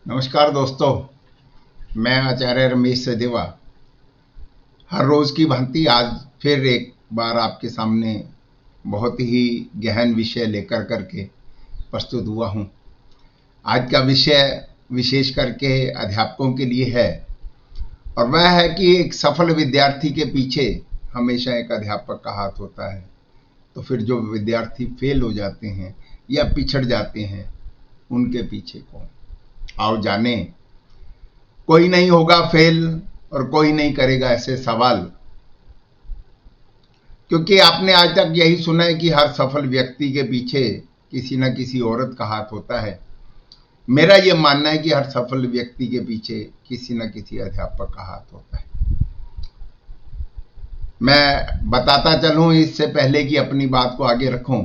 नमस्कार दोस्तों, मैं आचार्य रमेश सदेवा हर रोज की भांति आज फिर एक बार आपके सामने बहुत ही गहन विषय लेकर करके प्रस्तुत हुआ हूँ। आज का विषय विशेष करके अध्यापकों के लिए है और वह है कि एक सफल विद्यार्थी के पीछे हमेशा एक अध्यापक का हाथ होता है। तो फिर जो विद्यार्थी फेल हो जाते हैं या पिछड़ जाते हैं उनके पीछे कौन? आओ जाने। कोई नहीं होगा फेल और कोई नहीं करेगा ऐसे सवाल, क्योंकि आपने आज तक यही सुना है कि हर सफल व्यक्ति के पीछे किसी न किसी औरत का हाथ होता है। मेरा यह मानना है कि हर सफल व्यक्ति के पीछे किसी न किसी अध्यापक का हाथ होता है। मैं बताता चलूं इससे पहले कि अपनी बात को आगे रखूं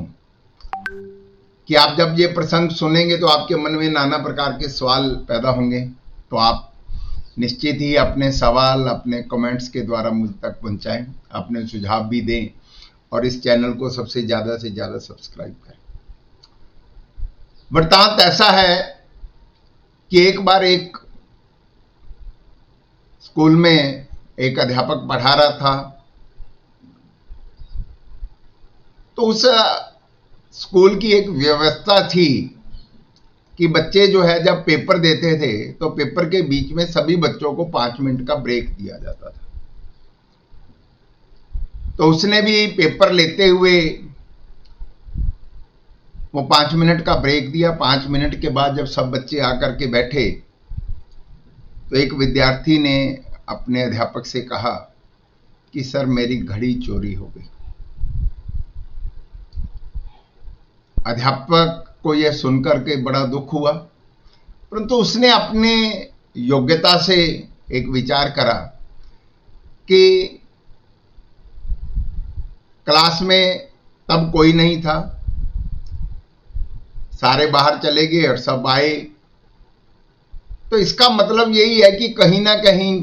कि आप जब ये प्रसंग सुनेंगे तो आपके मन में नाना प्रकार के सवाल पैदा होंगे। तो आप निश्चित ही अपने सवाल अपने कमेंट्स के द्वारा मुझ तक पहुंचाएं, अपने सुझाव भी दें और इस चैनल को सबसे ज़्यादा से ज़्यादा सब्सक्राइब करें। वृत्तांत ऐसा है कि एक बार एक स्कूल में एक अध्यापक पढ़ा रहा था। तो उस स्कूल की एक व्यवस्था थी कि बच्चे जो है जब पेपर देते थे तो पेपर के बीच में सभी बच्चों को 5 मिनट का ब्रेक दिया जाता था। तो उसने भी पेपर लेते हुए वो 5 मिनट का ब्रेक दिया। 5 मिनट के बाद जब सब बच्चे आकर के बैठे तो एक विद्यार्थी ने अपने अध्यापक से कहा कि सर मेरी घड़ी चोरी हो गई। अध्यापक को यह सुनकर के बड़ा दुख हुआ, परंतु उसने अपने योग्यता से एक विचार करा कि क्लास में तब कोई नहीं था, सारे बाहर चले गए और सब आए। तो इसका मतलब यही है कि कहीं ना कहीं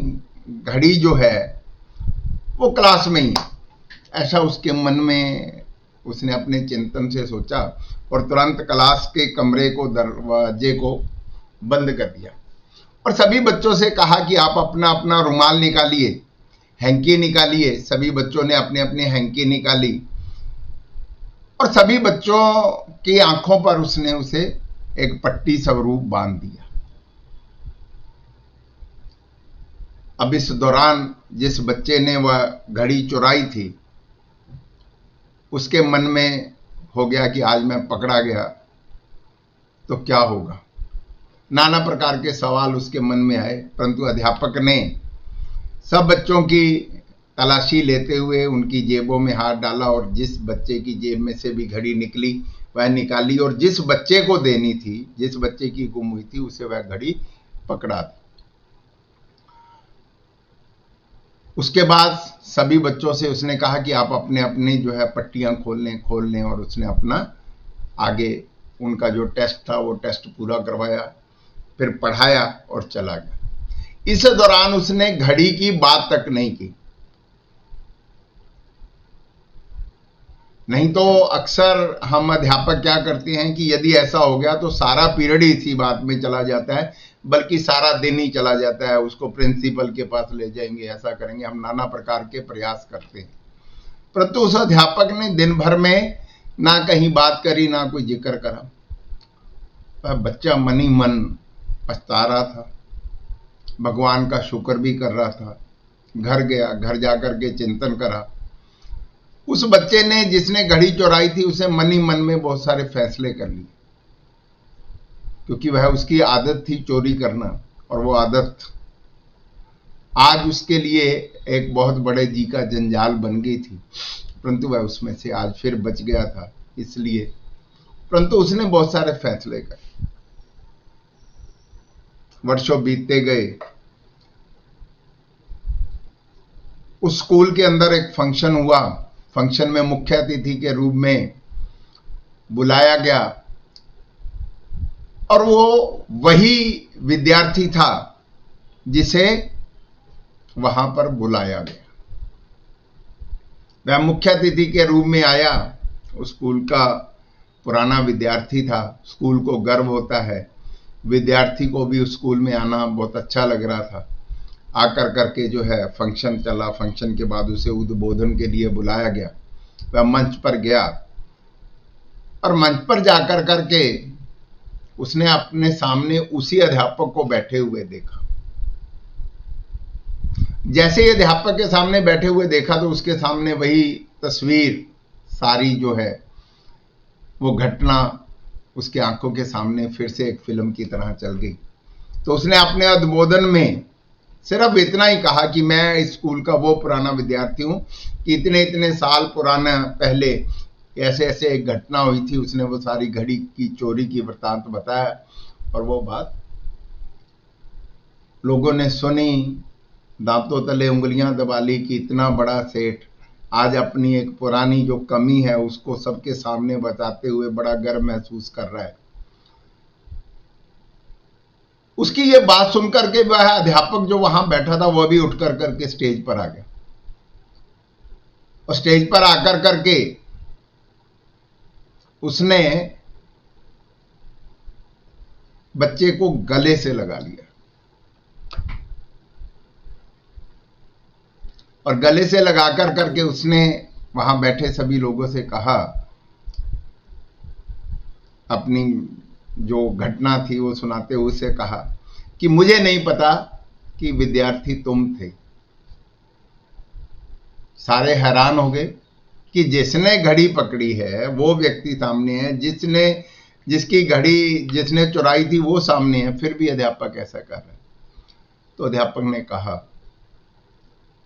घड़ी जो है वो क्लास में ही है। ऐसा उसके मन में उसने अपने चिंतन से सोचा और तुरंत क्लास के कमरे को दरवाजे को बंद कर दिया और सभी बच्चों से कहा कि आप अपना अपना रुमाल निकालिए, हैंकी निकालिए। सभी बच्चों ने अपने अपने हैंकी निकाली और सभी बच्चों की आंखों पर उसने उसे एक पट्टी स्वरूप बांध दिया। अब इस दौरान जिस बच्चे ने वह घड़ी चुराई थी उसके मन में हो गया कि आज मैं पकड़ा गया तो क्या होगा। नाना प्रकार के सवाल उसके मन में आए, परंतु अध्यापक ने सब बच्चों की तलाशी लेते हुए उनकी जेबों में हाथ डाला और जिस बच्चे की जेब में से भी घड़ी निकली वह निकाली और जिस बच्चे को देनी थी, जिस बच्चे की गुम हुई थी, उसे वह घड़ी पकड़ा दी। उसके बाद सभी बच्चों से उसने कहा कि आप अपने अपने जो है पट्टियां खोल लें और उसने अपना आगे उनका जो टेस्ट था वो टेस्ट पूरा करवाया, फिर पढ़ाया और चला गया। इस दौरान उसने घड़ी की बात तक नहीं की। नहीं तो अक्सर हम अध्यापक क्या करते हैं कि यदि ऐसा हो गया तो सारा पीरियड ही इसी बात में चला जाता है, बल्कि सारा दिन ही चला जाता है। उसको प्रिंसिपल के पास ले जाएंगे, ऐसा करेंगे, हम नाना प्रकार के प्रयास करते हैं। परंतु उस अध्यापक ने दिन भर में ना कहीं बात करी ना कोई जिक्र करा। वह बच्चा मन ही मन पछता रहा था, भगवान का शुक्र भी कर रहा था। घर गया, घर जाकर के चिंतन करा। उस बच्चे ने जिसने घड़ी चुराई थी उसे मन ही मन में बहुत सारे फैसले कर लिए, क्योंकि वह उसकी आदत थी चोरी करना और वो आदत आज उसके लिए एक बहुत बड़े जी का जंजाल बन गई थी। परंतु वह उसमें से आज फिर बच गया था इसलिए, परंतु उसने बहुत सारे फैसले करे। वर्षों बीतते गए। उस स्कूल के अंदर एक फंक्शन हुआ। फंक्शन में मुख्य अतिथि के रूप में बुलाया गया और वो वही विद्यार्थी था जिसे वहां पर बुलाया गया। वह मुख्य अतिथि के रूप में आया। उस स्कूल का पुराना विद्यार्थी था। स्कूल को गर्व होता है विद्यार्थी को भी स्कूल में आना बहुत अच्छा लग रहा था। आकर करके जो है फंक्शन चला, फंक्शन के बाद उसे उद्बोधन के लिए बुलाया गया। वह मंच पर गया और मंच पर जाकर करके उसने अपने सामने उसी अध्यापक को बैठे हुए देखा। जैसे ही अध्यापक के सामने बैठे हुए देखा तो उसके सामने वही तस्वीर सारी जो है वो घटना उसके आंखों के सामने फिर से एक फिल्म की तरह चल गई। तो उसने अपने उद्बोधन में सिर्फ इतना ही कहा कि मैं इस स्कूल का वो पुराना विद्यार्थी हूं कि इतने इतने साल पुराना पहले ऐसे ऐसे एक घटना हुई थी। उसने वो सारी घड़ी की चोरी की वृतांत बताया और वो बात लोगों ने सुनी, दांतों तले उंगलियां दबा ली कि इतना बड़ा सेठ आज अपनी एक पुरानी जो कमी है उसको सबके सामने बताते हुए बड़ा गर्व महसूस कर रहा है। उसकी ये बात सुनकर के वह अध्यापक जो वहां बैठा था वह भी उठ कर करके स्टेज पर आ गया और स्टेज पर आकर करके उसने बच्चे को गले से लगा लिया और गले से लगाकर करके उसने वहां बैठे सभी लोगों से कहा, अपनी जो घटना थी वो सुनाते हुए उसे कहा कि मुझे नहीं पता कि विद्यार्थी तुम थे। सारे हैरान हो गए कि जिसने घड़ी पकड़ी है वो व्यक्ति सामने है, जिसकी घड़ी जिसने चुराई थी वो सामने है, फिर भी अध्यापक ऐसा कर रहे हैं। तो अध्यापक ने कहा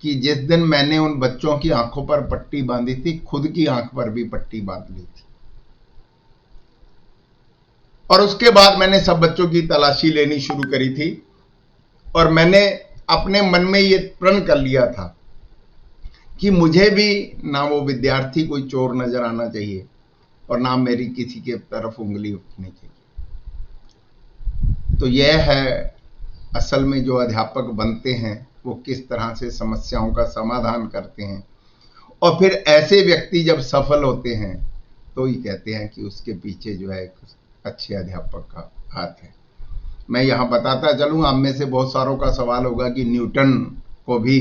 कि जिस दिन मैंने उन बच्चों की आंखों पर पट्टी बांधी थी, खुद की आंख पर भी पट्टी बांध ली थी और उसके बाद मैंने सब बच्चों की तलाशी लेनी शुरू करी थी और मैंने अपने मन में ये प्रण कर लिया था कि मुझे भी ना वो विद्यार्थी कोई चोर नजर आना चाहिए और ना मेरी किसी के तरफ उंगली उठनी चाहिए। तो यह है असल में जो अध्यापक बनते हैं वो किस तरह से समस्याओं का समाधान करते हैं और फिर ऐसे व्यक्ति जब सफल होते हैं तो ही कहते हैं कि उसके पीछे जो है एक अच्छे अध्यापक का हाथ है। मैं यहाँ बताता चलूँ, आप में से बहुत सारों का सवाल होगा कि न्यूटन को भी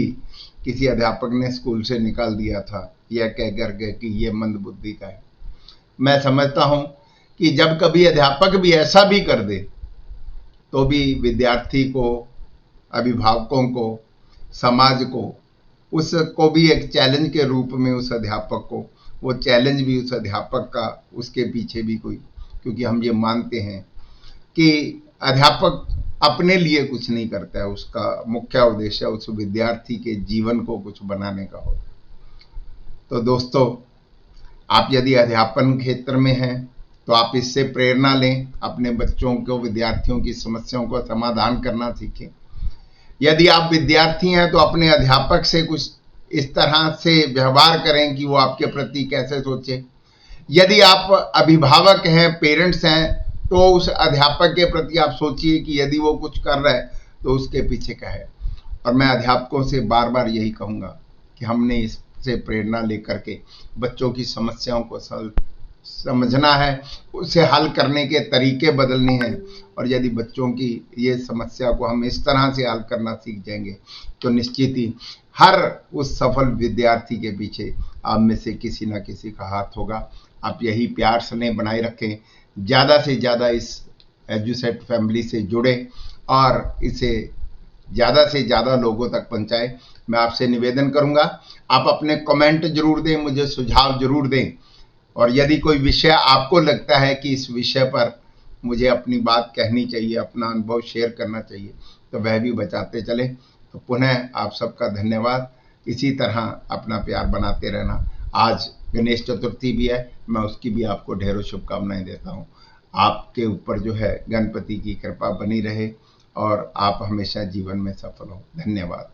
किसी अध्यापक ने स्कूल से निकाल दिया था यह कह करके कि ये मंद बुद्धि का है। मैं समझता हूँ कि जब कभी अध्यापक भी ऐसा भी कर दे तो भी विद्यार्थी को, अभिभावकों को, समाज को, उसको भी एक चैलेंज के रूप में उस अध्यापक को, वो चैलेंज भी उस अध्यापक का, उसके पीछे भी कोई, क्योंकि हम ये मानते हैं कि अध्यापक अपने लिए कुछ नहीं करता है, उसका मुख्य उद्देश्य उस विद्यार्थी के जीवन को कुछ बनाने का होता है। तो दोस्तों, आप यदि अध्यापन क्षेत्र में हैं तो आप इससे प्रेरणा लें, अपने बच्चों को, विद्यार्थियों की समस्याओं का समाधान करना सीखें। यदि आप विद्यार्थी हैं तो अपने अध्यापक से कुछ इस तरह से व्यवहार करें कि वो आपके प्रति कैसे सोचे। यदि आप अभिभावक हैं, पेरेंट्स हैं, तो उस अध्यापक के प्रति आप सोचिए कि यदि वो कुछ कर रहा है तो उसके पीछे क्या है। और मैं अध्यापकों से बार बार यही कहूँगा कि हमने इससे प्रेरणा लेकर के बच्चों की समस्याओं को समझना है, उसे हल करने के तरीके बदलने हैं। और यदि बच्चों की ये समस्या को हम इस तरह से हल करना सीख जाएंगे तो निश्चित ही हर उस सफल विद्यार्थी के पीछे आप में से किसी न किसी का हाथ होगा। आप यही प्यार स्नेह बनाए रखें, ज़्यादा से ज़्यादा इस एजुसेट फैमिली से जुड़े और इसे ज़्यादा से ज़्यादा लोगों तक पहुँचाएं। मैं आपसे निवेदन करूँगा, आप अपने कमेंट जरूर दें, मुझे सुझाव जरूर दें। और यदि कोई विषय आपको लगता है कि इस विषय पर मुझे अपनी बात कहनी चाहिए, अपना अनुभव शेयर करना चाहिए, तो वह भी बताते चले। तो पुनः आप सबका धन्यवाद। इसी तरह अपना प्यार बनाते रहना। आज गणेश चतुर्थी भी है, मैं उसकी भी आपको ढेरों शुभकामनाएं देता हूँ। आपके ऊपर जो है गणपति की कृपा बनी रहे और आप हमेशा जीवन में सफल हो। धन्यवाद।